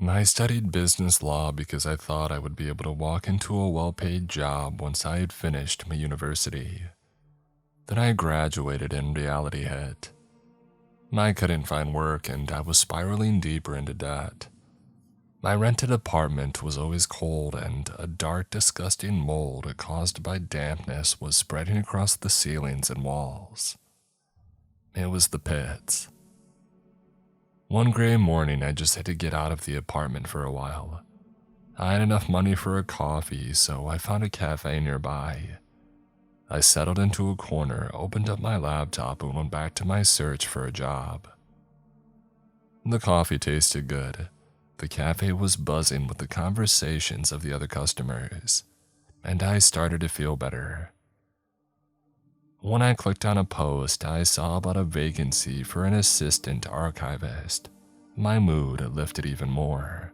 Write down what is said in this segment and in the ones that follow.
I studied business law because I thought I would be able to walk into a well-paid job once I had finished my university. Then I graduated and reality hit. I couldn't find work and I was spiraling deeper into debt. My rented apartment was always cold and a dark, disgusting mold caused by dampness was spreading across the ceilings and walls. It was the pits. One gray morning, I just had to get out of the apartment for a while. I had enough money for a coffee, so I found a cafe nearby. I settled into a corner, opened up my laptop, and went back to my search for a job. The coffee tasted good. The cafe was buzzing with the conversations of the other customers, and I started to feel better. When I clicked on a post, I saw about a vacancy for an assistant archivist. My mood lifted even more.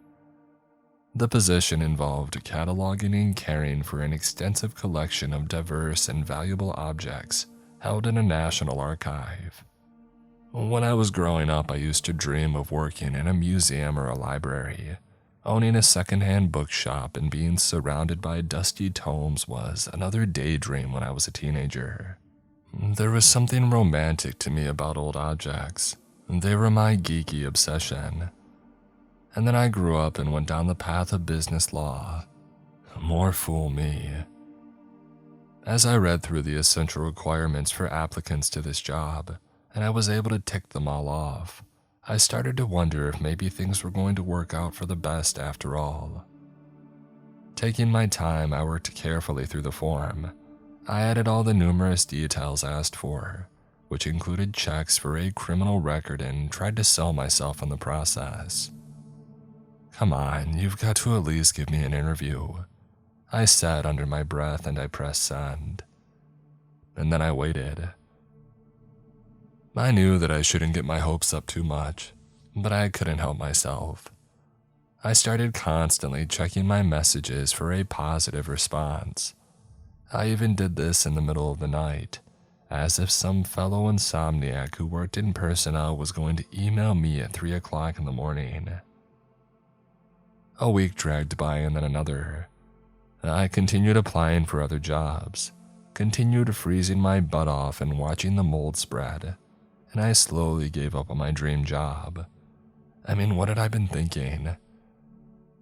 The position involved cataloging and caring for an extensive collection of diverse and valuable objects held in a national archive. When I was growing up, I used to dream of working in a museum or a library. Owning a secondhand bookshop and being surrounded by dusty tomes was another daydream when I was a teenager. There was something romantic to me about old objects. They were my geeky obsession. And then I grew up and went down the path of business law. More fool me. As I read through the essential requirements for applicants to this job, and I was able to tick them all off, I started to wonder if maybe things were going to work out for the best after all. Taking my time, I worked carefully through the form. I added all the numerous details asked for, which included checks for a criminal record, and tried to sell myself in the process. "Come on, you've got to at least give me an interview," I said under my breath, and I pressed send. And then I waited. I knew that I shouldn't get my hopes up too much, but I couldn't help myself. I started constantly checking my messages for a positive response. I even did this in the middle of the night, as if some fellow insomniac who worked in personnel was going to email me at 3 o'clock in the morning. A week dragged by and then another. I continued applying for other jobs, continued freezing my butt off and watching the mold spread, and I slowly gave up on my dream job. I mean, what had I been thinking?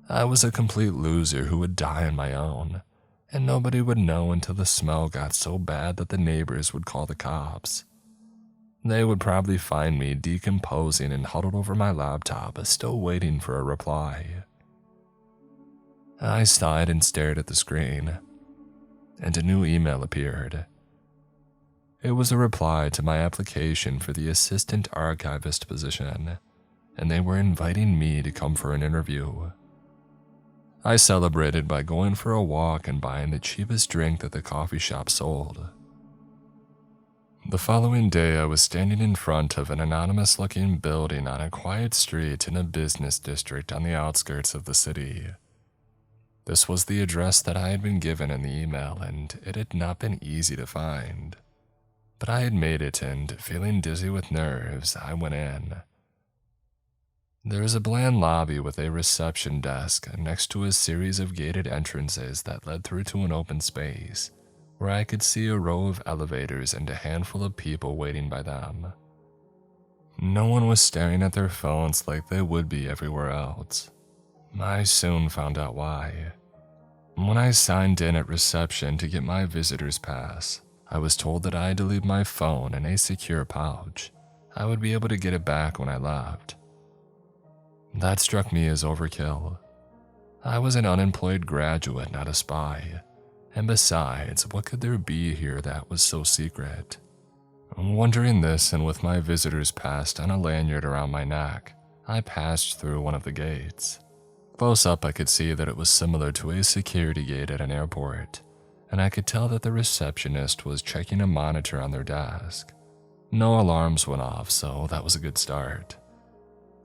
I was a complete loser who would die on my own, and nobody would know until the smell got so bad that the neighbors would call the cops. They would probably find me decomposing and huddled over my laptop, still waiting for a reply. I sighed and stared at the screen, and a new email appeared. It was a reply to my application for the assistant archivist position, and they were inviting me to come for an interview. I celebrated by going for a walk and buying the cheapest drink that the coffee shop sold. The following day, I was standing in front of an anonymous-looking building on a quiet street in a business district on the outskirts of the city. This was the address that I had been given in the email, and it had not been easy to find. But I had made it, and feeling dizzy with nerves, I went in. There was a bland lobby with a reception desk next to a series of gated entrances that led through to an open space, where I could see a row of elevators and a handful of people waiting by them. No one was staring at their phones like they would be everywhere else. I soon found out why. When I signed in at reception to get my visitor's pass, I was told that I had to leave my phone in a secure pouch. I would be able to get it back when I left. That struck me as overkill. I was an unemployed graduate, not a spy. And besides, what could there be here that was so secret? Wondering this, and with my visitor's pass on a lanyard around my neck, I passed through one of the gates. Close up, I could see that it was similar to a security gate at an airport, and I could tell that the receptionist was checking a monitor on their desk. No alarms went off, so that was a good start.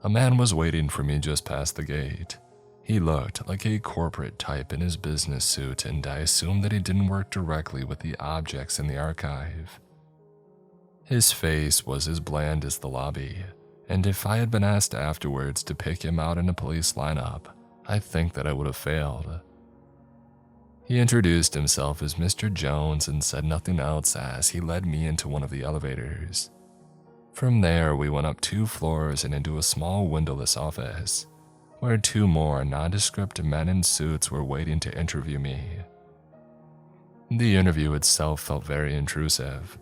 A man was waiting for me just past the gate. He looked like a corporate type in his business suit, and I assumed that he didn't work directly with the objects in the archive. His face was as bland as the lobby, and if I had been asked afterwards to pick him out in a police lineup, I think that I would have failed. He introduced himself as Mr. Jones and said nothing else as he led me into one of the elevators. From there, we went up 2 floors and into a small windowless office, where 2 more nondescript men in suits were waiting to interview me. The interview itself felt very intrusive.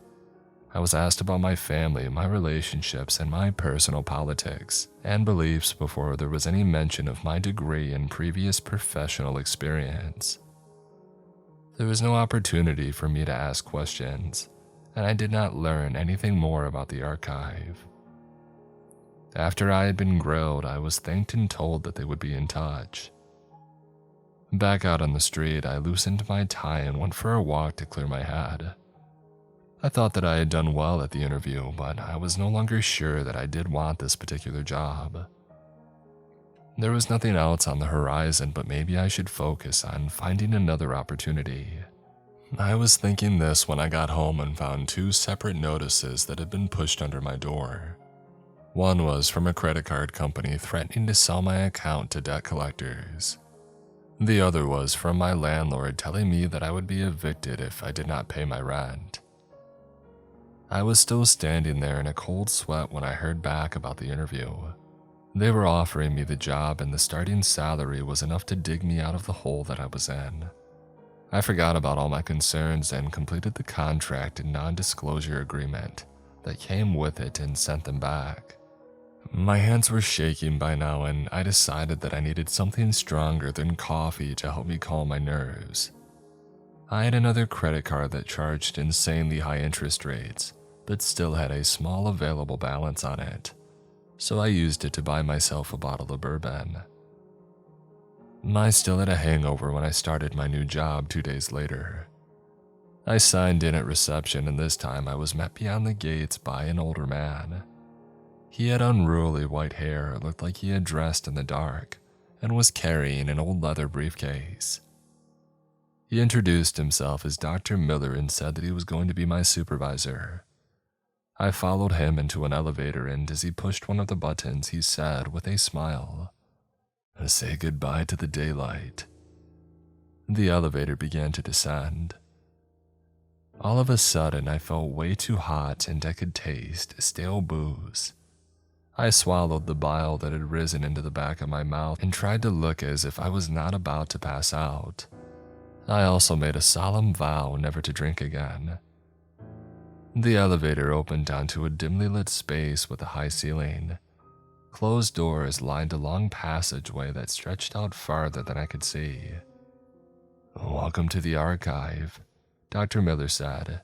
I was asked about my family, my relationships, and my personal politics and beliefs before there was any mention of my degree and previous professional experience. There was no opportunity for me to ask questions, and I did not learn anything more about the archive. After I had been grilled, I was thanked and told that they would be in touch. Back out on the street, I loosened my tie and went for a walk to clear my head. I thought that I had done well at the interview, but I was no longer sure that I did want this particular job. There was nothing else on the horizon, but maybe I should focus on finding another opportunity. I was thinking this when I got home and found 2 separate notices that had been pushed under my door. One was from a credit card company threatening to sell my account to debt collectors. The other was from my landlord telling me that I would be evicted if I did not pay my rent. I was still standing there in a cold sweat when I heard back about the interview. They were offering me the job and the starting salary was enough to dig me out of the hole that I was in. I forgot about all my concerns and completed the contract and non-disclosure agreement that came with it and sent them back. My hands were shaking by now and I decided that I needed something stronger than coffee to help me calm my nerves. I had another credit card that charged insanely high interest rates, but still had a small available balance on it, so I used it to buy myself a bottle of bourbon. I still had a hangover when I started my new job 2 days later. I signed in at reception and this time I was met beyond the gates by an older man. He had unruly white hair, looked like he had dressed in the dark, and was carrying an old leather briefcase. He introduced himself as Dr. Miller and said that he was going to be my supervisor. I followed him into an elevator and as he pushed one of the buttons, he said with a smile, "Say goodbye to the daylight." The elevator began to descend. All of a sudden, I felt way too hot and I could taste stale booze. I swallowed the bile that had risen into the back of my mouth and tried to look as if I was not about to pass out. I also made a solemn vow never to drink again. The elevator opened onto a dimly lit space with a high ceiling. Closed doors lined a long passageway that stretched out farther than I could see. "Welcome to the archive," Dr. Miller said.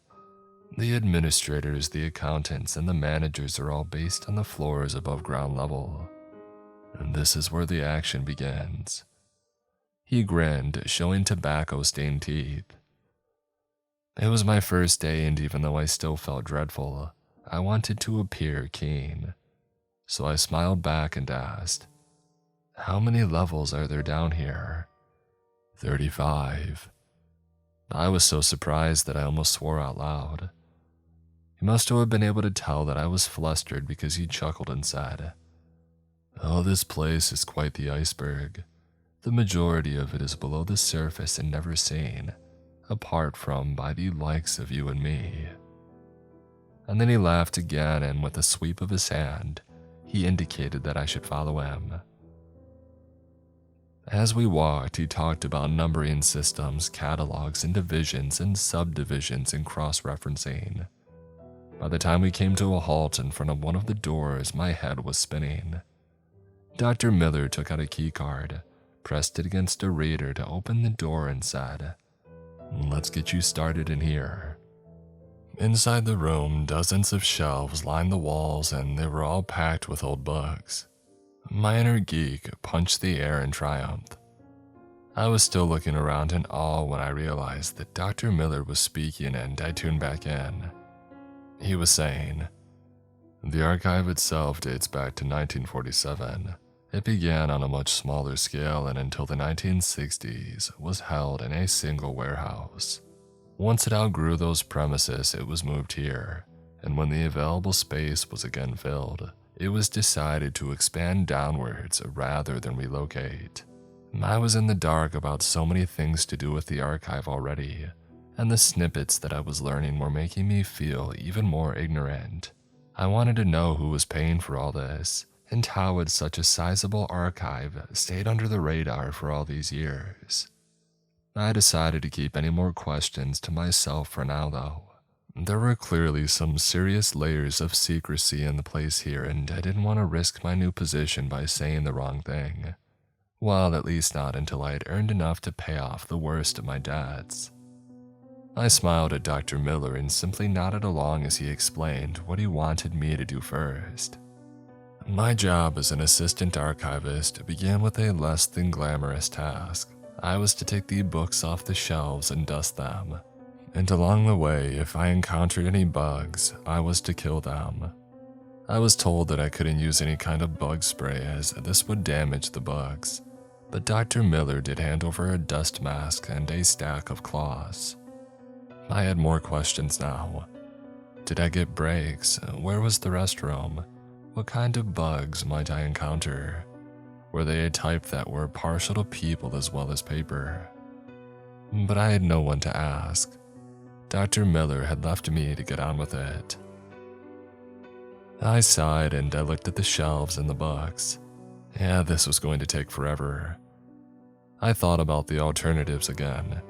"The administrators, the accountants, and the managers are all based on the floors above ground level. And this is where the action begins." He grinned, showing tobacco-stained teeth. It was my first day, and even though I still felt dreadful, I wanted to appear keen. So I smiled back and asked, "How many levels are there down here?" 35. I was so surprised that I almost swore out loud. He must have been able to tell that I was flustered because he chuckled and said, "Oh, this place is quite the iceberg. The majority of it is below the surface and never seen, apart from by the likes of you and me." And then he laughed again and with a sweep of his hand, he indicated that I should follow him. As we walked, he talked about numbering systems, catalogs, and divisions and subdivisions and cross-referencing. By the time we came to a halt in front of one of the doors, my head was spinning. Dr. Miller took out a key card, pressed it against a reader to open the door and said, "Let's get you started in here." Inside the room, dozens of shelves lined the walls and they were all packed with old books. My inner geek punched the air in triumph. I was still looking around in awe when I realized that Dr. Miller was speaking and I tuned back in. He was saying, "The archive itself dates back to 1947. It began on a much smaller scale and until the 1960s was held in a single warehouse. Once it outgrew those premises, it was moved here, and when the available space was again filled, it was decided to expand downwards rather than relocate. I was in the dark about so many things to do with the archive already, and the snippets that I was learning were making me feel even more ignorant. I wanted to know who was paying for all this, and how had such a sizable archive stayed under the radar for all these years. I decided to keep any more questions to myself for now, though. There were clearly some serious layers of secrecy in the place here, and I didn't want to risk my new position by saying the wrong thing. Well, at least not until I had earned enough to pay off the worst of my debts. I smiled at Dr. Miller and simply nodded along as he explained what he wanted me to do first. My job as an assistant archivist began with a less than glamorous task. I was to take the books off the shelves and dust them. And along the way, if I encountered any bugs, I was to kill them. I was told that I couldn't use any kind of bug spray as this would damage the bugs, but Dr. Miller did hand over a dust mask and a stack of cloths. I had more questions now. Did I get breaks? Where was the restroom? What kind of bugs might I encounter? Were they a type that were partial to people as well as paper? But I had no one to ask. Dr. Miller had left me to get on with it. I sighed and I looked at the shelves and the books. Yeah, this was going to take forever. I thought about the alternatives again.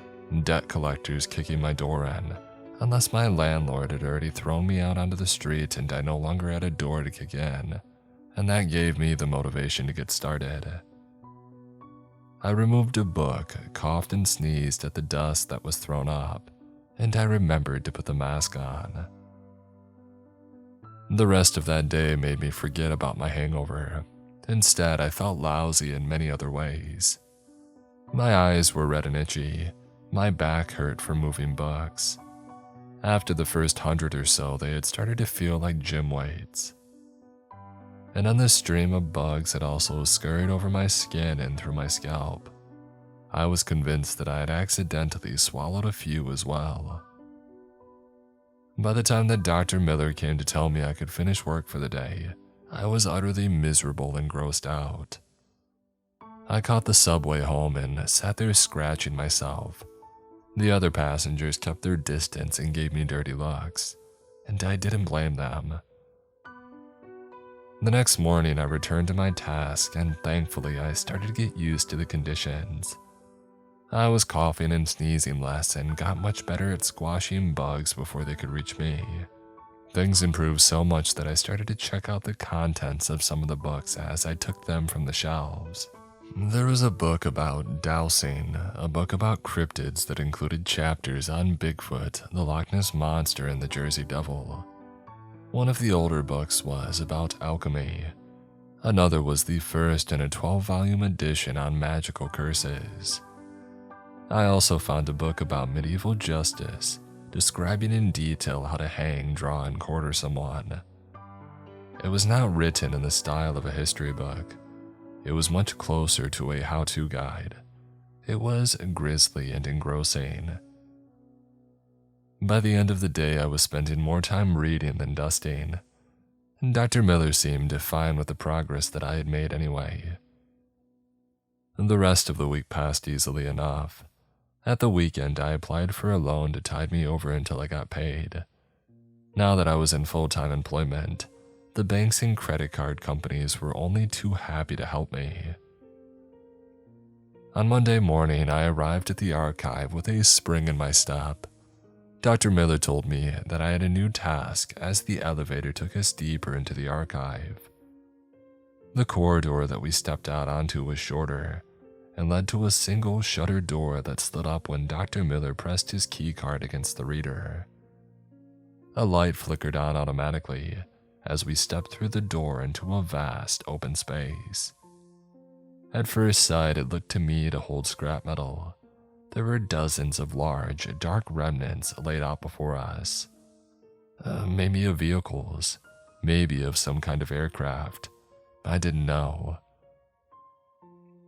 Debt collectors kicking my door in, unless my landlord had already thrown me out onto the street and I no longer had a door to kick in, and that gave me the motivation to get started. I removed a book, coughed and sneezed at the dust that was thrown up, and I remembered to put the mask on. The rest of that day made me forget about my hangover. Instead, I felt lousy in many other ways. My eyes were red and itchy. My back hurt from moving books. After the first 100 or so, they had started to feel like gym weights. And then the stream of bugs had also scurried over my skin and through my scalp. I was convinced that I had accidentally swallowed a few as well. By the time that Dr. Miller came to tell me I could finish work for the day, I was utterly miserable and grossed out. I caught the subway home and sat there scratching myself. The other passengers kept their distance and gave me dirty looks, and I didn't blame them. The next morning, I returned to my task, and thankfully, I started to get used to the conditions. I was coughing and sneezing less and got much better at squashing bugs before they could reach me. Things improved so much that I started to check out the contents of some of the books as I took them from the shelves. There was a book about dowsing, a book about cryptids that included chapters on Bigfoot, the Loch Ness Monster, and the Jersey Devil. One of the older books was about alchemy. Another was the first in a 12-volume edition on magical curses. I also found a book about medieval justice, describing in detail how to hang, draw, and quarter someone. It was not written in the style of a history book. It was much closer to a how-to guide. It was grisly and engrossing. By the end of the day, I was spending more time reading than dusting. Dr. Miller seemed fine with the progress that I had made anyway. The rest of the week passed easily enough. At the weekend, I applied for a loan to tide me over until I got paid. Now that I was in full-time employment, the banks and credit card companies were only too happy to help me. On Monday morning, I arrived at the archive with a spring in my step. Dr. Miller told me that I had a new task as the elevator took us deeper into the archive. The corridor that we stepped out onto was shorter and led to a single shuttered door that slid up when Dr. Miller pressed his keycard against the reader. A light flickered on automatically as we stepped through the door into a vast open space. At first sight, it looked to me to hold scrap metal. There were dozens of large, dark remnants laid out before us. Maybe of vehicles, maybe of some kind of aircraft. I didn't know.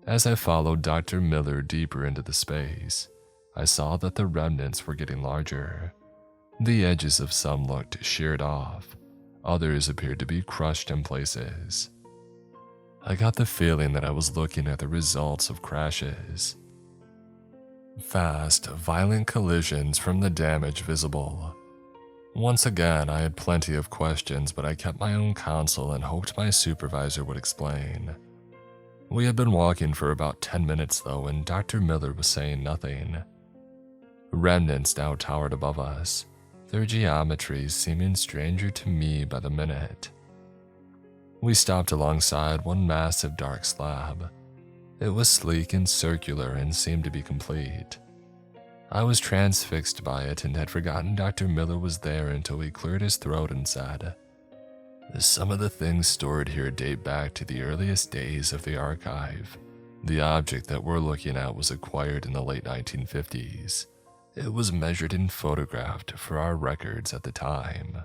As I followed Dr. Miller deeper into the space, I saw that the remnants were getting larger. The edges of some looked sheared off. Others appeared to be crushed in places. I got the feeling that I was looking at the results of crashes. Fast, violent collisions from the damage visible. Once again, I had plenty of questions, but I kept my own counsel and hoped my supervisor would explain. We had been walking for about 10 minutes though, and Dr. Miller was saying nothing. Remnants now towered above us, their geometries seeming stranger to me by the minute. We stopped alongside one massive dark slab. It was sleek and circular and seemed to be complete. I was transfixed by it and had forgotten Dr. Miller was there until he cleared his throat and said, "Some of the things stored here date back to the earliest days of the archive. The object that we're looking at was acquired in the late 1950s. It was measured and photographed for our records at the time."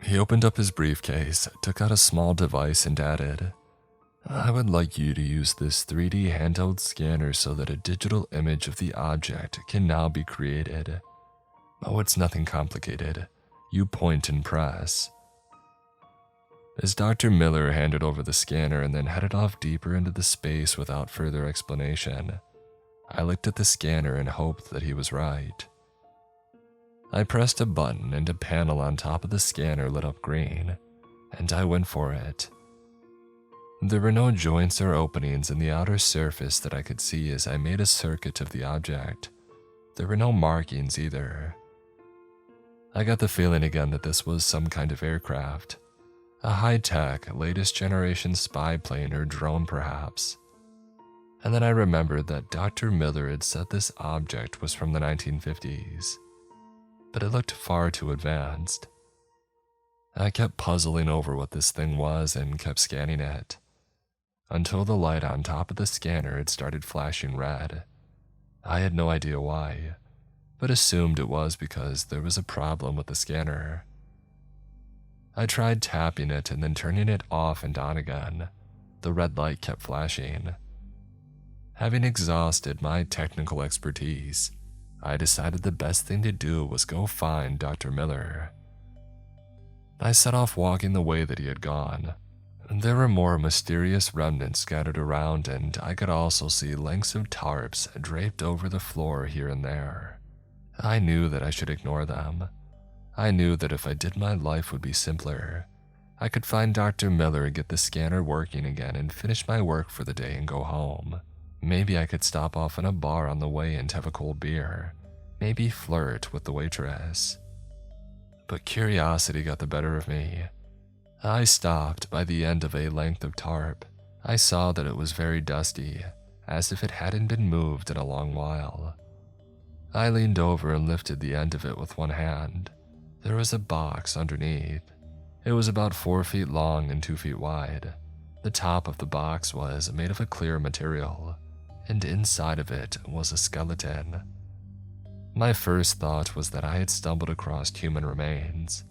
He opened up his briefcase, took out a small device and added, "I would like you to use this 3D handheld scanner so that a digital image of the object can now be created. Oh, it's nothing complicated. You point and press." As Dr. Miller handed over the scanner and then headed off deeper into the space without further explanation, I looked at the scanner and hoped that he was right. I pressed a button and a panel on top of the scanner lit up green, and I went for it. There were no joints or openings in the outer surface that I could see as I made a circuit of the object. There were no markings either. I got the feeling again that this was some kind of aircraft. A high-tech, latest generation spy plane or drone perhaps. And then I remembered that Dr. Miller had said this object was from the 1950s. But it looked far too advanced. I kept puzzling over what this thing was and kept scanning it, until the light on top of the scanner had started flashing red. I had no idea why, but assumed it was because there was a problem with the scanner. I tried tapping it and then turning it off and on again. The red light kept flashing. Having exhausted my technical expertise, I decided the best thing to do was go find Dr. Miller. I set off walking the way that he had gone. There were more mysterious remnants scattered around, and I could also see lengths of tarps draped over the floor here and there. I knew that I should ignore them. I knew that if I did, my life would be simpler. I could find Dr. Miller and get the scanner working again and finish my work for the day and go home. Maybe I could stop off in a bar on the way and have a cold beer. Maybe flirt with the waitress. But curiosity got the better of me. I stopped by the end of a length of tarp. I saw that it was very dusty, as if it hadn't been moved in a long while. I leaned over and lifted the end of it with one hand. There was a box underneath. It was about 4 feet long and 2 feet wide. The top of the box was made of a clear material, and inside of it was a skeleton. My first thought was that I had stumbled across human remains.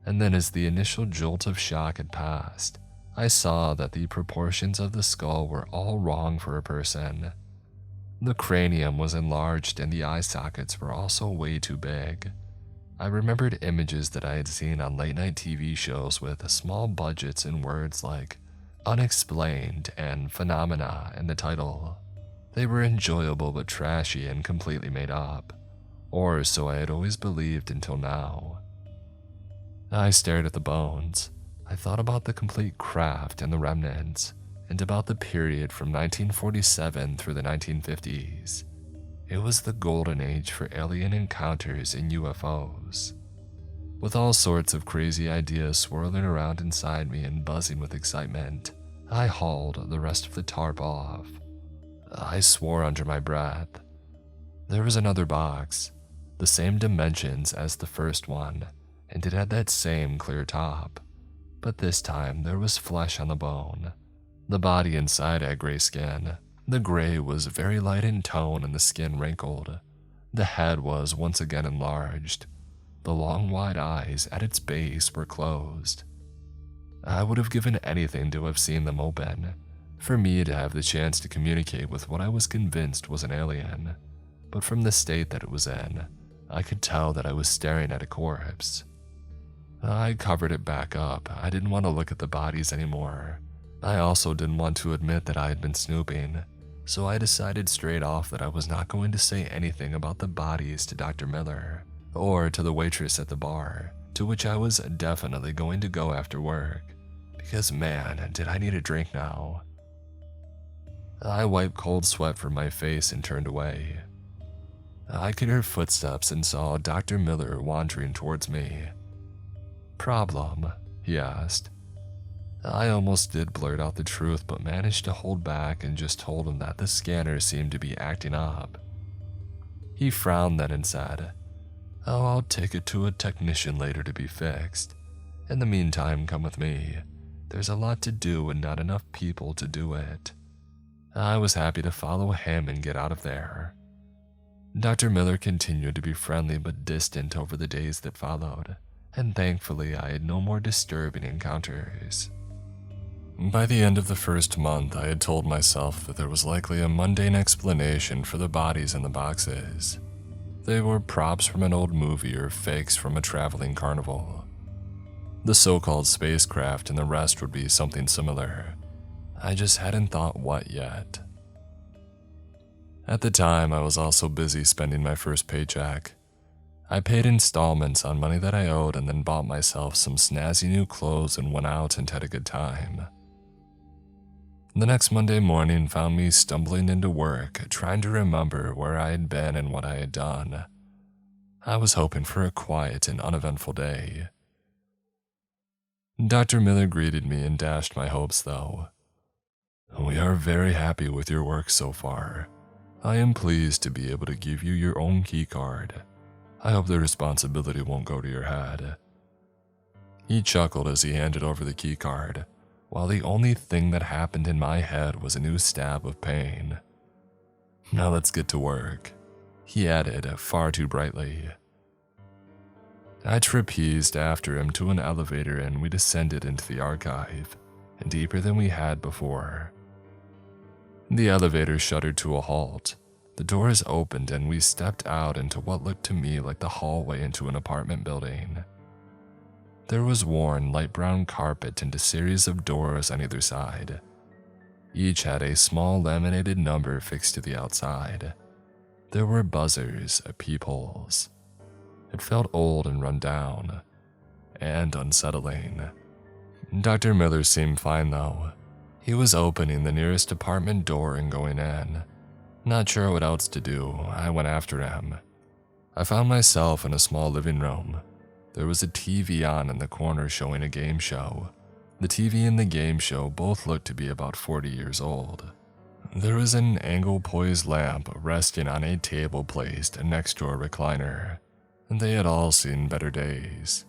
And then as the initial jolt of shock had passed, I saw that the proportions of the skull were all wrong for a person. The cranium was enlarged and the eye sockets were also way too big. I remembered images that I had seen on late-night TV shows with small budgets and words like unexplained and phenomena in the title. They were enjoyable but trashy and completely made up, or so I had always believed until now. I stared at the bones. I thought about the complete craft and the remnants, and about the period from 1947 through the 1950s. It was the golden age for alien encounters and UFOs. With all sorts of crazy ideas swirling around inside me and buzzing with excitement, I hauled the rest of the tarp off. I swore under my breath. There was another box, the same dimensions as the first one, and it had that same clear top. But this time there was flesh on the bone. The body inside had gray skin. The gray was very light in tone and the skin wrinkled. The head was once again enlarged. The long wide eyes at its base were closed. I would have given anything to have seen them open, for me to have the chance to communicate with what I was convinced was an alien. But from the state that it was in, I could tell that I was staring at a corpse. I covered it back up. I didn't want to look at the bodies anymore. I also didn't want to admit that I had been snooping, so I decided straight off that I was not going to say anything about the bodies to Dr. Miller or to the waitress at the bar, to which I was definitely going to go after work, because man, did I need a drink now. I wiped cold sweat from my face and turned away. I could hear footsteps and saw Dr. Miller wandering towards me. "Problem?" he asked. I almost did blurt out the truth, but managed to hold back and just told him that the scanner seemed to be acting up. He frowned then and said, "Oh, I'll take it to a technician later to be fixed. In the meantime, come with me. There's a lot to do and not enough people to do it." I was happy to follow him and get out of there. Dr. Miller continued to be friendly but distant over the days that followed, and thankfully I had no more disturbing encounters. By the end of the first month, I had told myself that there was likely a mundane explanation for the bodies in the boxes. They were props from an old movie or fakes from a traveling carnival. The so-called spacecraft and the rest would be something similar. I just hadn't thought what yet. At the time, I was also busy spending my first paycheck. I paid installments on money that I owed and then bought myself some snazzy new clothes and went out and had a good time. The next Monday morning found me stumbling into work, trying to remember where I had been and what I had done. I was hoping for a quiet and uneventful day. Dr. Miller greeted me and dashed my hopes, though. "We are very happy with your work so far. I am pleased to be able to give you your own key card. I hope the responsibility won't go to your head." He chuckled as he handed over the key card, while the only thing that happened in my head was a new stab of pain. "Now let's get to work," he added far too brightly. I trapezed after him to an elevator and we descended into the archive, deeper than we had before. The elevator shuddered to a halt. The doors opened and we stepped out into what looked to me like the hallway into an apartment building. There was worn light brown carpet and a series of doors on either side. Each had a small laminated number fixed to the outside. There were buzzers, peepholes. It felt old and run down, and unsettling. Dr. Miller seemed fine though. He was opening the nearest apartment door and going in. Not sure what else to do, I went after him. I found myself in a small living room. There was a TV on in the corner showing a game show. The TV and the game show both looked to be about 40 years old. There was an angle-poised lamp resting on a table placed next to a recliner, and they had all seen better days,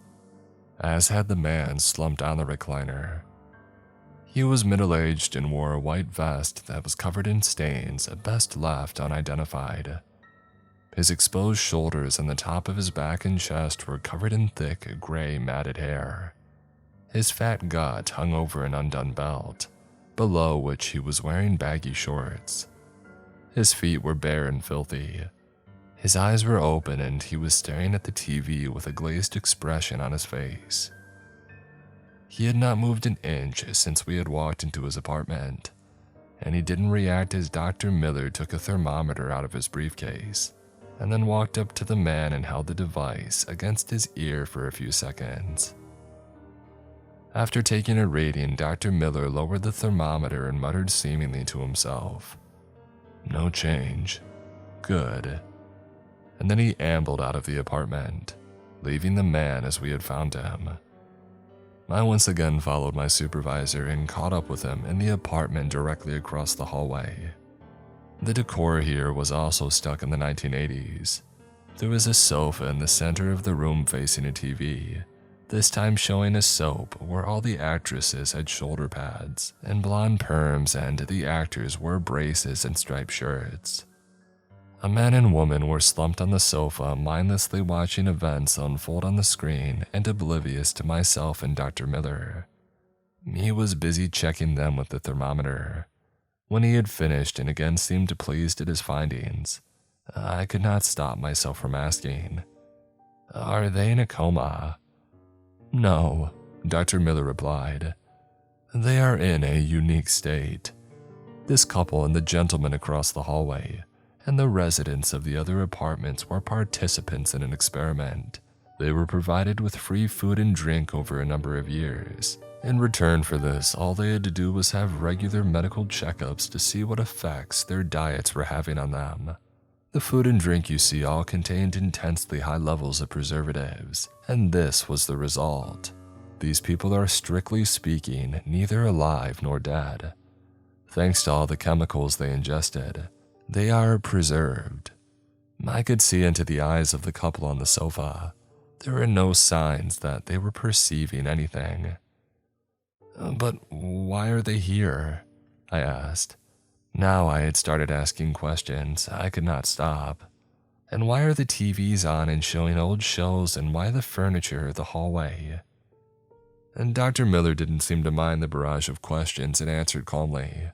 as had the man slumped on the recliner. He was middle-aged and wore a white vest that was covered in stains, best left unidentified. His exposed shoulders and the top of his back and chest were covered in thick, gray, matted hair. His fat gut hung over an undone belt, below which he was wearing baggy shorts. His feet were bare and filthy. His eyes were open and he was staring at the TV with a glazed expression on his face. He had not moved an inch since we had walked into his apartment, and he didn't react as Dr. Miller took a thermometer out of his briefcase and then walked up to the man and held the device against his ear for a few seconds. After taking a reading, Dr. Miller lowered the thermometer and muttered seemingly to himself, "No change. Good." And then he ambled out of the apartment, leaving the man as we had found him. I once again followed my supervisor and caught up with him in the apartment directly across the hallway. The decor here was also stuck in the 1980s. There was a sofa in the center of the room facing a TV, this time showing a soap where all the actresses had shoulder pads and blonde perms and the actors wore braces and striped shirts. A man and woman were slumped on the sofa, mindlessly watching events unfold on the screen and oblivious to myself and Dr. Miller. He was busy checking them with the thermometer. When he had finished and again seemed pleased at his findings, I could not stop myself from asking, "Are they in a coma?" No, Dr. Miller replied. They are in a unique state. This couple and the gentleman across the hallway and the residents of the other apartments were participants in an experiment. They were provided with free food and drink over a number of years. In return for this, all they had to do was have regular medical checkups to see what effects their diets were having on them. The food and drink you see all contained intensely high levels of preservatives, and this was the result. These people are, strictly speaking, neither alive nor dead. Thanks to all the chemicals they ingested, they are preserved. I could see into the eyes of the couple on the sofa. There were no signs that they were perceiving anything. But why are they here? I asked. Now I had started asking questions. I could not stop. And why are the TVs on and showing old shows, and why the furniture, the hallway? And Dr. Miller didn't seem to mind the barrage of questions and answered calmly.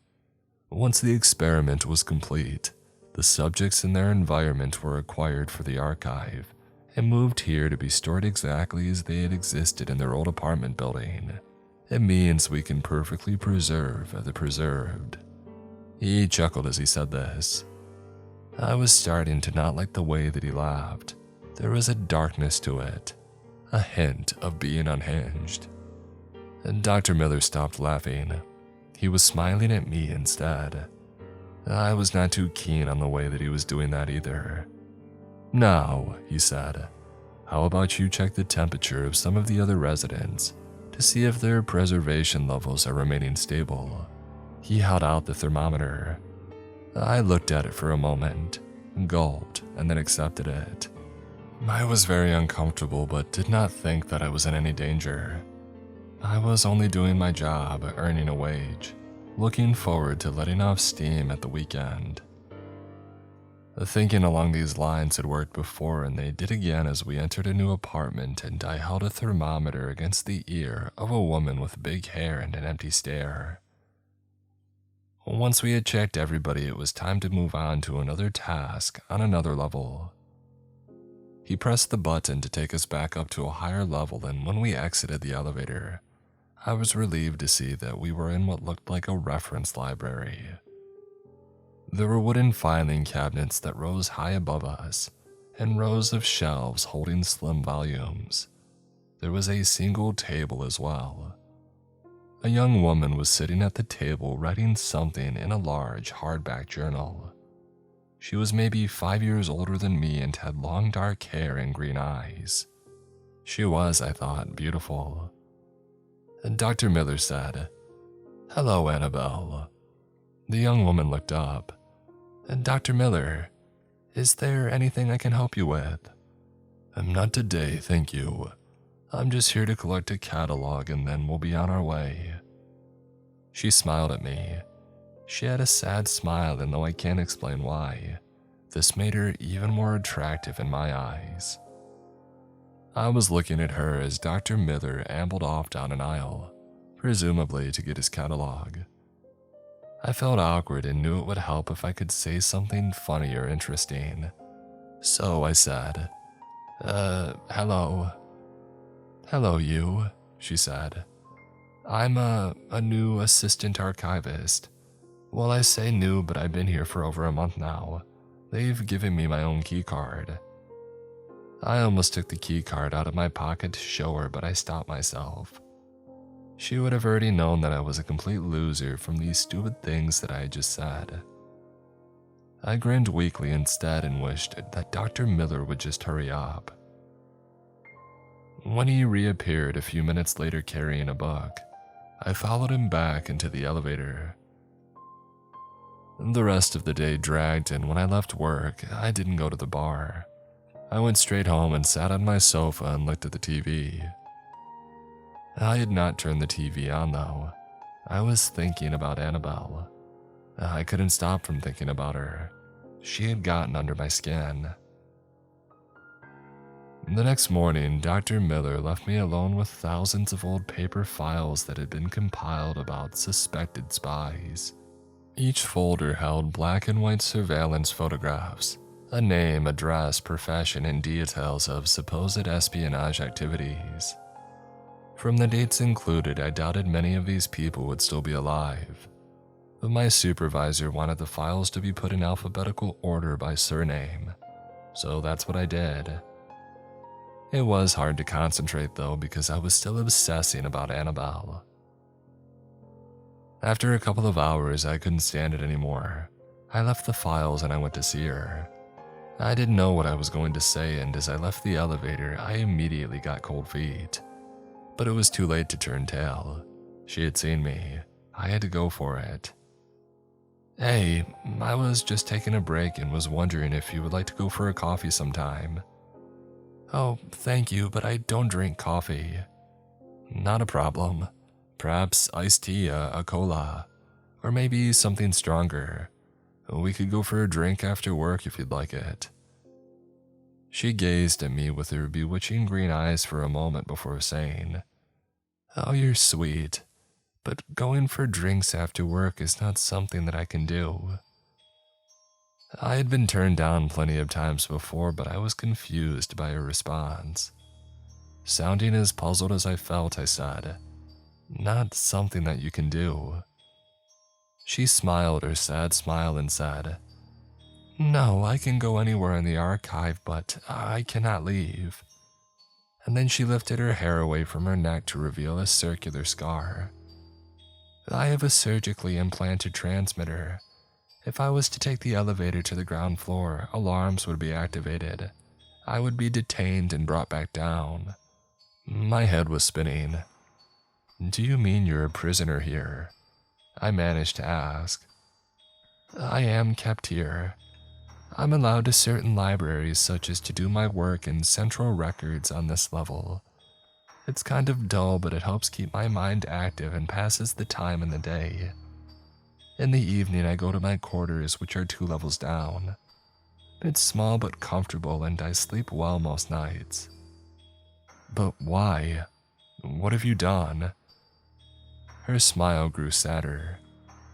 Once the experiment was complete, the subjects and their environment were acquired for the archive and moved here to be stored exactly as they had existed in their old apartment building. It means we can perfectly preserve the preserved. He chuckled as he said this. I was starting to not like the way that he laughed. There was a darkness to it, a hint of being unhinged. And Dr. Miller stopped laughing. He was smiling at me instead. I was not too keen on the way that he was doing that either. Now, he said, how about you check the temperature of some of the other residents to see if their preservation levels are remaining stable. He held out the thermometer. I looked at it for a moment, gulped, and then accepted it. I was very uncomfortable but did not think that I was in any danger. I was only doing my job, earning a wage, looking forward to letting off steam at the weekend. The thinking along these lines had worked before, and they did again as we entered a new apartment and I held a thermometer against the ear of a woman with big hair and an empty stare. Once we had checked everybody, it was time to move on to another task on another level. He pressed the button to take us back up to a higher level, and when we exited the elevator, I was relieved to see that we were in what looked like a reference library. There were wooden filing cabinets that rose high above us, and rows of shelves holding slim volumes. There was a single table as well. A young woman was sitting at the table writing something in a large hardback journal. She was maybe 5 years older than me and had long dark hair and green eyes. She was, I thought, beautiful. And Dr. Miller said, "Hello, Annabelle." The young woman looked up. "Dr. Miller, is there anything I can help you with?" "Not today, thank you. I'm just here to collect a catalog and then we'll be on our way." She smiled at me. She had a sad smile, and though I can't explain why, this made her even more attractive in my eyes. I was looking at her as Dr. Miller ambled off down an aisle, presumably to get his catalog. I felt awkward and knew it would help if I could say something funny or interesting. So I said, hello. "Hello, you," she said. "I'm a new assistant archivist. Well, I say new, but I've been here for over a month now. They've given me my own key card." I almost took the key card out of my pocket to show her, but I stopped myself. She would have already known that I was a complete loser from these stupid things that I had just said. I grinned weakly instead and wished that Dr. Miller would just hurry up. When he reappeared a few minutes later carrying a book, I followed him back into the elevator. The rest of the day dragged, and when I left work, I didn't go to the bar. I went straight home and sat on my sofa and looked at the TV. I had not turned the TV on though. I was thinking about Annabelle. I couldn't stop from thinking about her. She had gotten under my skin. The next morning, Dr. Miller left me alone with thousands of old paper files that had been compiled about suspected spies. Each folder held black and white surveillance photographs, a name, address, profession, and details of supposed espionage activities. From the dates included, I doubted many of these people would still be alive, but my supervisor wanted the files to be put in alphabetical order by surname, so that's what I did. It was hard to concentrate though because I was still obsessing about Annabelle. After a couple of hours, I couldn't stand it anymore. I left the files and I went to see her. I didn't know what I was going to say, and as I left the elevator, I immediately got cold feet. But it was too late to turn tail. She had seen me. I had to go for it. "Hey, I was just taking a break and was wondering if you would like to go for a coffee sometime." "Oh, thank you, but I don't drink coffee." "Not a problem. Perhaps iced tea, a cola, or maybe something stronger. We could go for a drink after work if you'd like it." She gazed at me with her bewitching green eyes for a moment before saying, "Oh, you're sweet, but going for drinks after work is not something that I can do." I had been turned down plenty of times before, but I was confused by her response. Sounding as puzzled as I felt, I said, "Not something that you can do." She smiled her sad smile and said, "No, I can go anywhere in the archive, but I cannot leave." And then she lifted her hair away from her neck to reveal a circular scar. "I have a surgically implanted transmitter. If I was to take the elevator to the ground floor, alarms would be activated. I would be detained and brought back down." My head was spinning. "Do you mean you're a prisoner here?" I managed to ask. "I am kept here. I'm allowed to certain libraries, such as to do my work in central records on this level. It's kind of dull, but it helps keep my mind active and passes the time in the day. In the evening, I go to my quarters, which are 2 levels down. It's small but comfortable, and I sleep well most nights." "But why? What have you done?" Her smile grew sadder.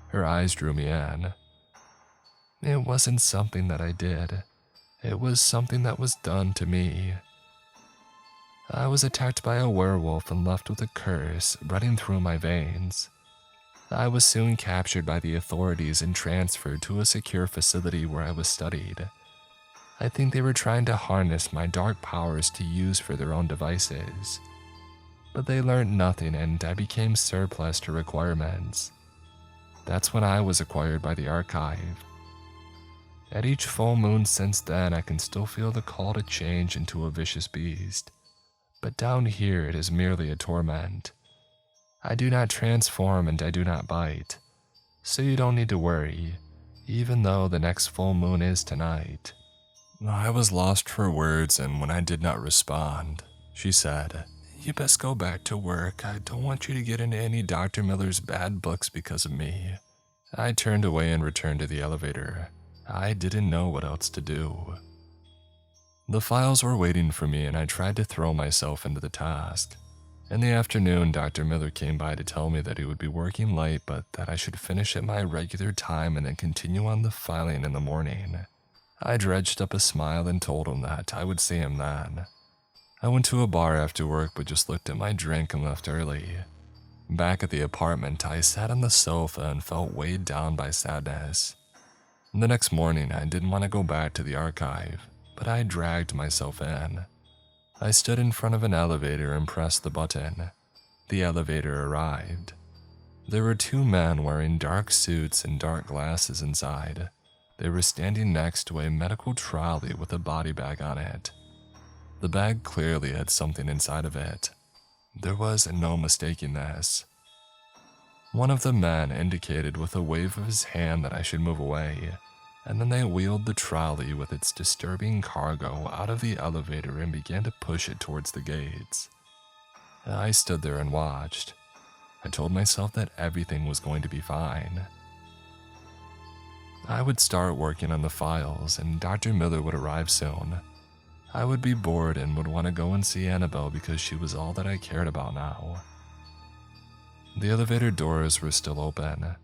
Her eyes drew me in. "It wasn't something that I did. It was something that was done to me. I was attacked by a werewolf and left with a curse running through my veins. I was soon captured by the authorities and transferred to a secure facility where I was studied. I think they were trying to harness my dark powers to use for their own devices. But they learned nothing and I became surplus to requirements. That's when I was acquired by the archive. At each full moon since then, I can still feel the call to change into a vicious beast. But down here, it is merely a torment. I do not transform and I do not bite. So you don't need to worry, even though the next full moon is tonight." I was lost for words, and when I did not respond, she said, "You best go back to work. I don't want you to get into any Dr. Miller's bad books because of me." I turned away and returned to the elevator. I didn't know what else to do. The files were waiting for me and I tried to throw myself into the task. In the afternoon, Dr. Miller came by to tell me that he would be working late but that I should finish at my regular time and then continue on the filing in the morning. I dredged up a smile and told him that I would see him then. I went to a bar after work but just looked at my drink and left early. Back at the apartment, I sat on the sofa and felt weighed down by sadness. The next morning, I didn't want to go back to the archive, but I dragged myself in. I stood in front of an elevator and pressed the button. The elevator arrived. There were 2 men wearing dark suits and dark glasses inside. They were standing next to a medical trolley with a body bag on it. The bag clearly had something inside of it. There was no mistaking this. One of the men indicated with a wave of his hand that I should move away, and then they wheeled the trolley with its disturbing cargo out of the elevator and began to push it towards the gates. I stood there and watched. I told myself that everything was going to be fine. I would start working on the files and Dr. Miller would arrive soon. I would be bored and would want to go and see Annabelle because she was all that I cared about now. The elevator doors were still open.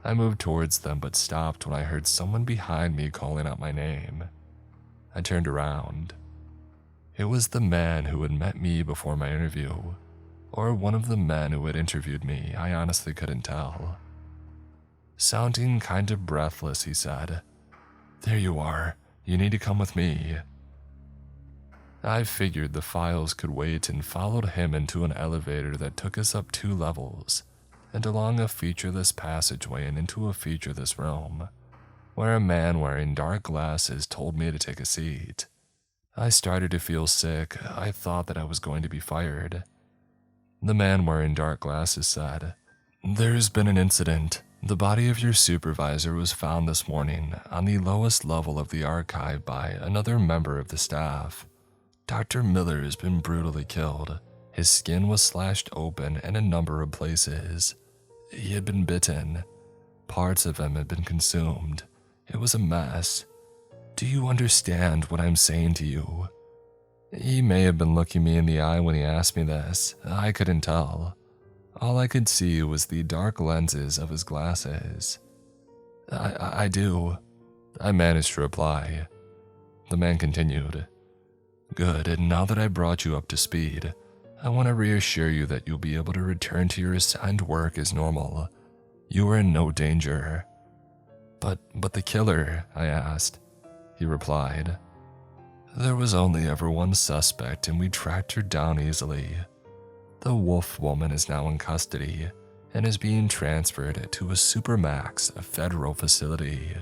I moved towards them but stopped when I heard someone behind me calling out my name. I turned around. It was the man who had met me before my interview. or one of the men who had interviewed me, I honestly couldn't tell. Sounding kind of breathless, he said, "There you are. You need to come with me." I figured the files could wait and followed him into an elevator that took us up 2 levels and along a featureless passageway and into a featureless room, where a man wearing dark glasses told me to take a seat. I started to feel sick. I thought that I was going to be fired. The man wearing dark glasses said, "There's been an incident. The body of your supervisor was found this morning on the lowest level of the archive by another member of the staff. Dr. Miller has been brutally killed. His skin was slashed open in a number of places. He had been bitten. Parts of him had been consumed. It was a mess. Do you understand what I'm saying to you?" He may have been looking me in the eye when he asked me this. I couldn't tell. All I could see was the dark lenses of his glasses. I do," I managed to reply. The man continued, "Good, and now that I brought you up to speed, I want to reassure you that you'll be able to return to your assigned work as normal. You are in no danger." But the killer?" I asked. He replied, "There was only ever one suspect and we tracked her down easily. The wolf woman is now in custody and is being transferred to a Supermax federal facility."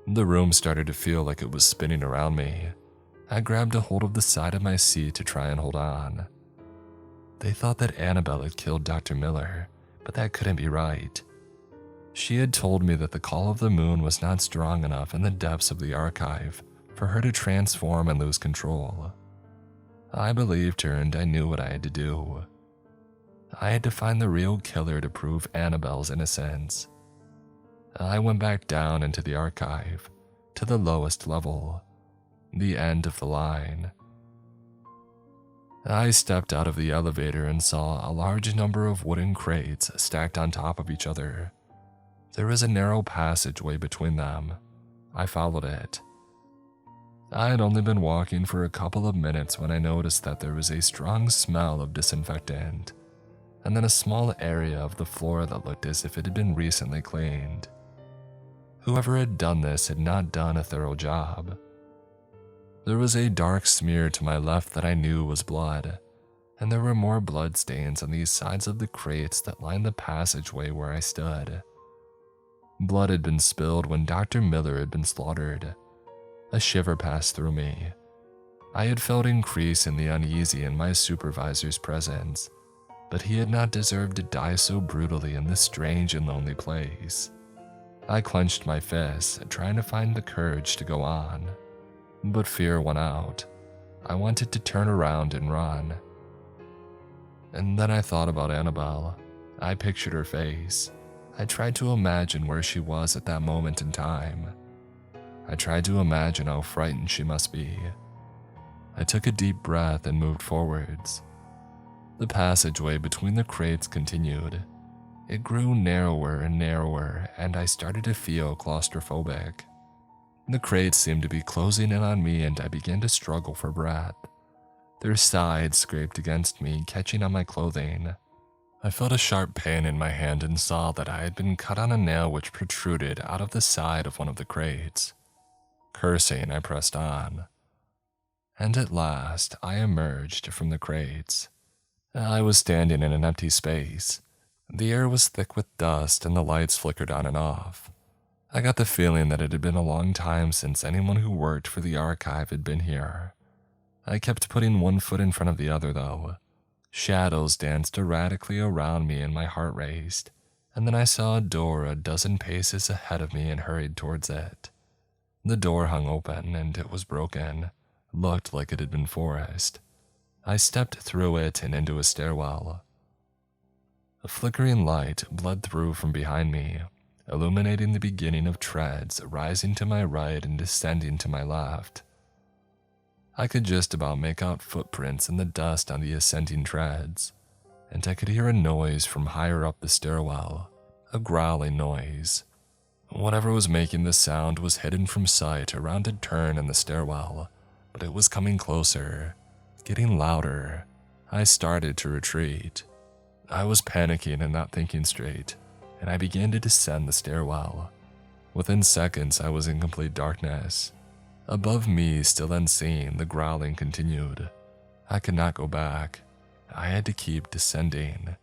The room started to feel like it was spinning around me. I grabbed a hold of the side of my seat to try and hold on. They thought that Annabelle had killed Dr. Miller, but that couldn't be right. She had told me that the call of the moon was not strong enough in the depths of the archive for her to transform and lose control. I believed her and I knew what I had to do. I had to find the real killer to prove Annabelle's innocence. I went back down into the archive, to the lowest level, the end of the line. I stepped out of the elevator and saw a large number of wooden crates stacked on top of each other. There was a narrow passageway between them. I followed it. I had only been walking for a couple of minutes when I noticed that there was a strong smell of disinfectant, and then a small area of the floor that looked as if it had been recently cleaned. Whoever had done this had not done a thorough job. There was a dark smear to my left that I knew was blood, and there were more blood stains on the sides of the crates that lined the passageway where I stood. Blood had been spilled when Dr. Miller had been slaughtered. A shiver passed through me. I had felt increasingly uneasy in my supervisor's presence, but he had not deserved to die so brutally in this strange and lonely place. I clenched my fists, trying to find the courage to go on, but fear won out. I wanted to turn around and run. And then I thought about Annabelle. I pictured her face. I tried to imagine where she was at that moment in time. I tried to imagine how frightened she must be. I took a deep breath and moved forwards. The passageway between the crates continued. It grew narrower and narrower, and I started to feel claustrophobic. The crates seemed to be closing in on me, and I began to struggle for breath. Their sides scraped against me, catching on my clothing. I felt a sharp pain in my hand and saw that I had been cut on a nail which protruded out of the side of one of the crates. Cursing, I pressed on. And at last, I emerged from the crates. I was standing in an empty space. The air was thick with dust and the lights flickered on and off. I got the feeling that it had been a long time since anyone who worked for the archive had been here. I kept putting one foot in front of the other, though. Shadows danced erratically around me and my heart raced, and then I saw a door a dozen paces ahead of me and hurried towards it. The door hung open, and it was broken, looked like it had been forced. I stepped through it and into a stairwell. A flickering light bled through from behind me, illuminating the beginning of treads rising to my right and descending to my left. I could just about make out footprints in the dust on the ascending treads, and I could hear a noise from higher up the stairwell, a growling noise. Whatever was making the sound was hidden from sight around a turn in the stairwell, but it was coming closer, getting louder. I started to retreat. I was panicking and not thinking straight, and I began to descend the stairwell. Within seconds, I was in complete darkness. Above me, still unseen, the growling continued. I could not go back. I had to keep descending.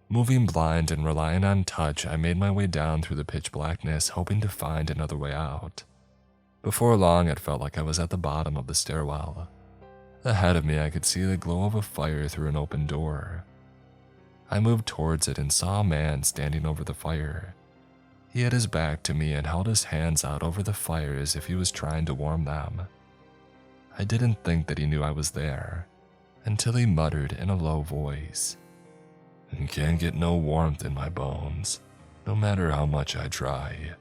Moving blind and relying on touch, I made my way down through the pitch blackness, hoping to find another way out. Before long, it felt like I was at the bottom of the stairwell. Ahead of me, I could see the glow of a fire through an open door. I moved towards it and saw a man standing over the fire. He had his back to me and held his hands out over the fire as if he was trying to warm them. I didn't think that he knew I was there, until he muttered in a low voice, "Can't get no warmth in my bones, no matter how much I try."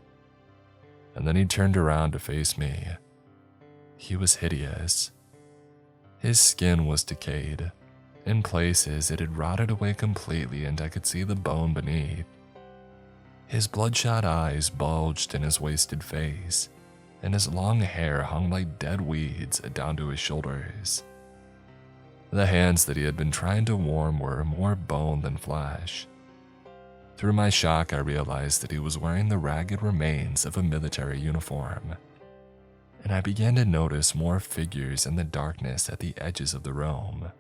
And then he turned around to face me. He was hideous. His skin was decayed. In places, it had rotted away completely and I could see the bone beneath. His bloodshot eyes bulged in his wasted face, and his long hair hung like dead weeds down to his shoulders. The hands that he had been trying to warm were more bone than flesh. Through my shock, I realized that he was wearing the ragged remains of a military uniform, and I began to notice more figures in the darkness at the edges of the room.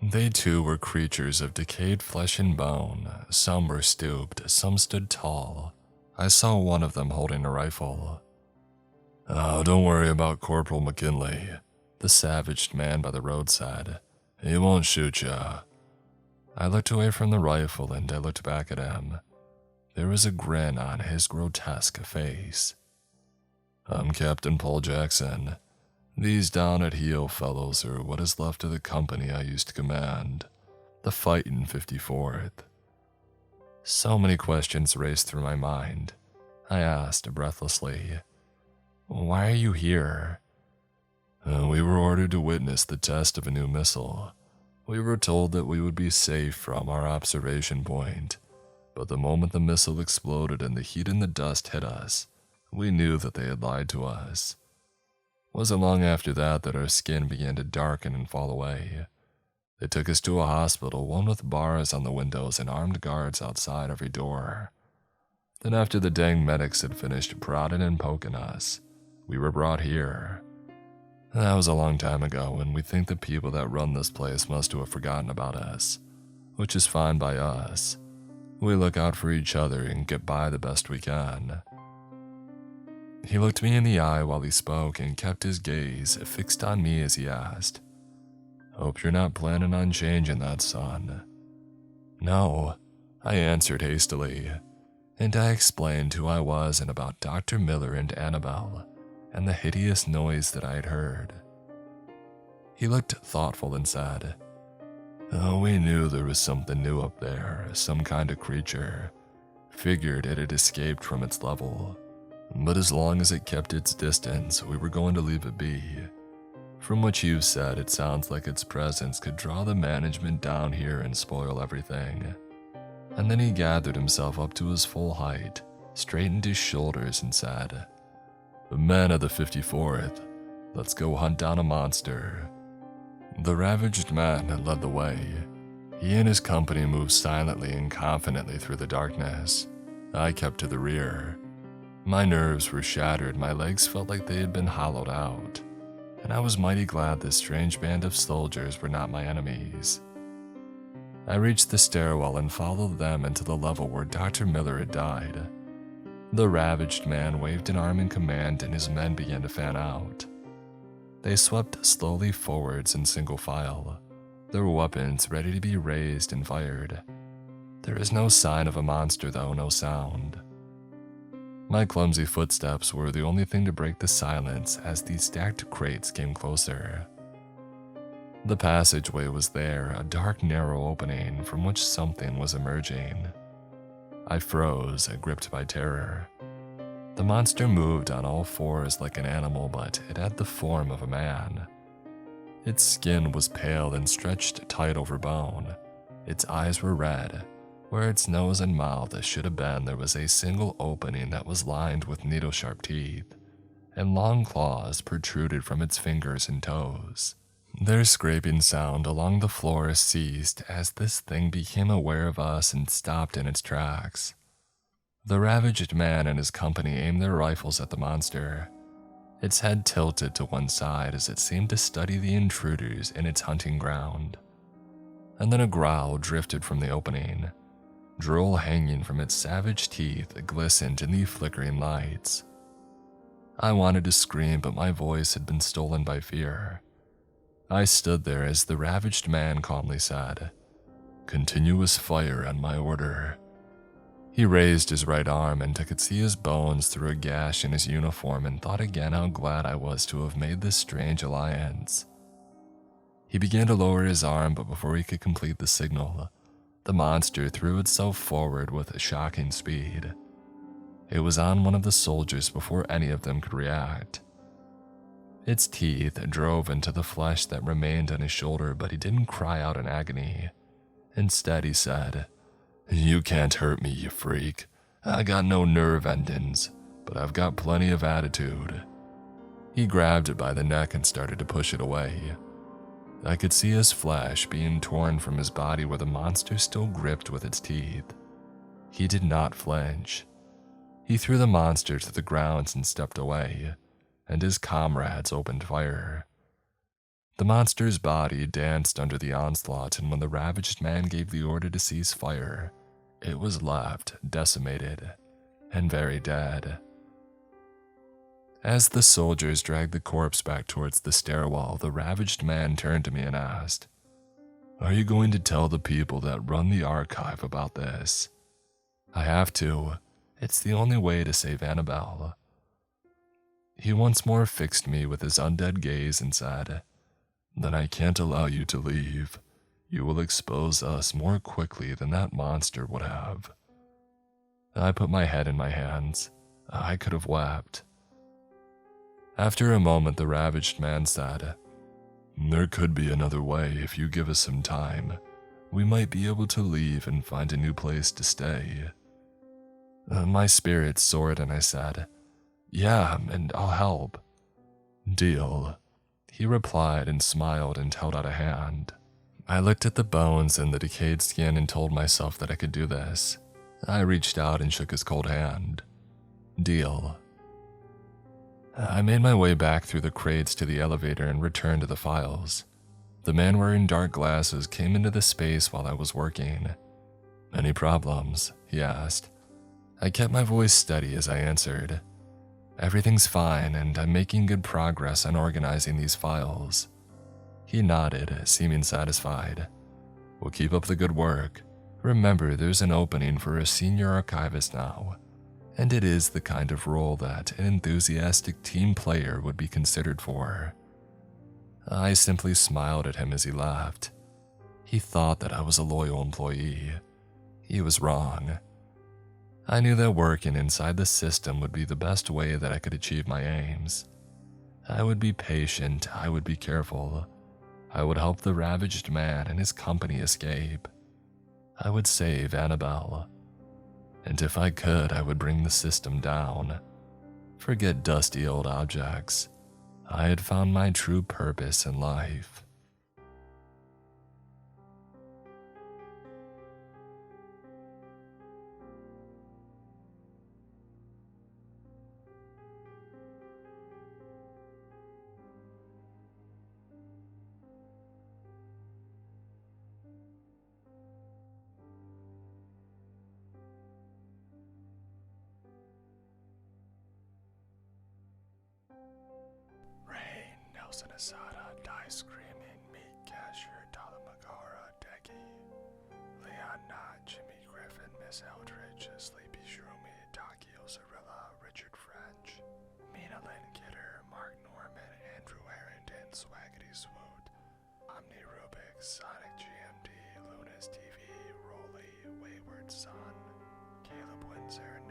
They too were creatures of decayed flesh and bone. Some were stooped, some stood tall. I saw one of them holding a rifle. "Oh, don't worry about Corporal McKinley," the savaged man by the road said. "He won't shoot ya." I looked away from the rifle and I looked back at him. There was a grin on his grotesque face. "I'm Captain Paul Jackson. These down-at-heel fellows are what is left of the company I used to command, the Fightin' 54th. So many questions raced through my mind. I asked breathlessly, "Why are you here?" We were ordered to witness the test of a new missile. We were told that we would be safe from our observation point, but the moment the missile exploded and the heat and the dust hit us, we knew that they had lied to us. Wasn't long after that that our skin began to darken and fall away. They took us to a hospital, one with bars on the windows and armed guards outside every door. Then after the dang medics had finished prodding and poking us, we were brought here. That was a long time ago, and we think the people that run this place must have forgotten about us, which is fine by us. We look out for each other and get by the best we can." He looked me in the eye while he spoke and kept his gaze fixed on me as he asked, "Hope you're not planning on changing that, son." "No," I answered hastily, and I explained who I was and about Dr. Miller and Annabelle and the hideous noise that I had heard. He looked thoughtful and said, "Oh, we knew there was something new up there, some kind of creature. Figured it had escaped from its level. But as long as it kept its distance, we were going to leave it be. From what you've said, it sounds like its presence could draw the management down here and spoil everything." And then he gathered himself up to his full height, straightened his shoulders and said, "The men of the 54th, let's go hunt down a monster." The ravaged man led the way. He and his company moved silently and confidently through the darkness. I kept to the rear. My nerves were shattered, my legs felt like they had been hollowed out, and I was mighty glad this strange band of soldiers were not my enemies. I reached the stairwell and followed them into the level where Dr. Miller had died. The ravaged man waved an arm in command and his men began to fan out. They swept slowly forwards in single file, their weapons ready to be raised and fired. There is no sign of a monster though, no sound. My clumsy footsteps were the only thing to break the silence as these stacked crates came closer. The passageway was there, a dark narrow opening from which something was emerging. I froze, gripped by terror. The monster moved on all fours like an animal, but it had the form of a man. Its skin was pale and stretched tight over bone. Its eyes were red. Where its nose and mouth should have been, there was a single opening that was lined with needle-sharp teeth, and long claws protruded from its fingers and toes. Their scraping sound along the floor ceased as this thing became aware of us and stopped in its tracks. The ravaged man and his company aimed their rifles at the monster. Its head tilted to one side as it seemed to study the intruders in its hunting ground. And then a growl drifted from the opening. Drool hanging from its savage teeth glistened in the flickering lights. I wanted to scream, but my voice had been stolen by fear. I stood there as the ravaged man calmly said, "Continuous fire on my order." He raised his right arm and I could see his bones through a gash in his uniform and thought again how glad I was to have made this strange alliance. He began to lower his arm, but before he could complete the signal, the monster threw itself forward with a shocking speed. It was on one of the soldiers before any of them could react. Its teeth drove into the flesh that remained on his shoulder, but he didn't cry out in agony. Instead, he said, "You can't hurt me, you freak. I got no nerve endings, but I've got plenty of attitude." He grabbed it by the neck and started to push it away. I could see his flesh being torn from his body where the monster still gripped with its teeth. He did not flinch. He threw the monster to the ground and stepped away, and his comrades opened fire. The monster's body danced under the onslaught, and when the ravaged man gave the order to cease fire, it was left decimated and very dead. As the soldiers dragged the corpse back towards the stairwell, the ravaged man turned to me and asked, "Are you going to tell the people that run the archive about this?" "I have to. It's the only way to save Annabelle." He once more fixed me with his undead gaze and said, "Then I can't allow you to leave. You will expose us more quickly than that monster would have." I put my head in my hands. I could have wept. After a moment, the ravaged man said, "There could be another way if you give us some time. We might be able to leave and find a new place to stay." My spirits soared and I said, "Yeah, and I'll help." "Deal," he replied and smiled and held out a hand. I looked at the bones and the decayed skin and told myself that I could do this. I reached out and shook his cold hand. "Deal." I made my way back through the crates to the elevator and returned to the files. The man wearing dark glasses came into the space while I was working. "Any problems?" he asked. I kept my voice steady as I answered, "Everything's fine, and I'm making good progress on organizing these files." He nodded, seeming satisfied. "We'll keep up the good work. Remember, there's an opening for a senior archivist now, and it is the kind of role that an enthusiastic team player would be considered for." I simply smiled at him as he laughed. He thought that I was a loyal employee. He was wrong. I knew that working inside the system would be the best way that I could achieve my aims. I would be patient, I would be careful. I would help the ravaged man and his company escape. I would save Annabelle. And if I could, I would bring the system down. Forget dusty old objects. I had found my true purpose in life. Nelson Asada, Die Screaming, Meat Cashier, Talamagara, Deki, Leon Knott, Jimmy Griffin, Miss Eldridge, Sleepy Shroomy, Takio Zarilla, Richard French, Mina Lynn Kidder, Mark Norman, Andrew Harrington, Swaggity Swoot, Omni Rubik, Sonic GMD, Lunas TV, Rolly, Wayward Son, Caleb Windsor,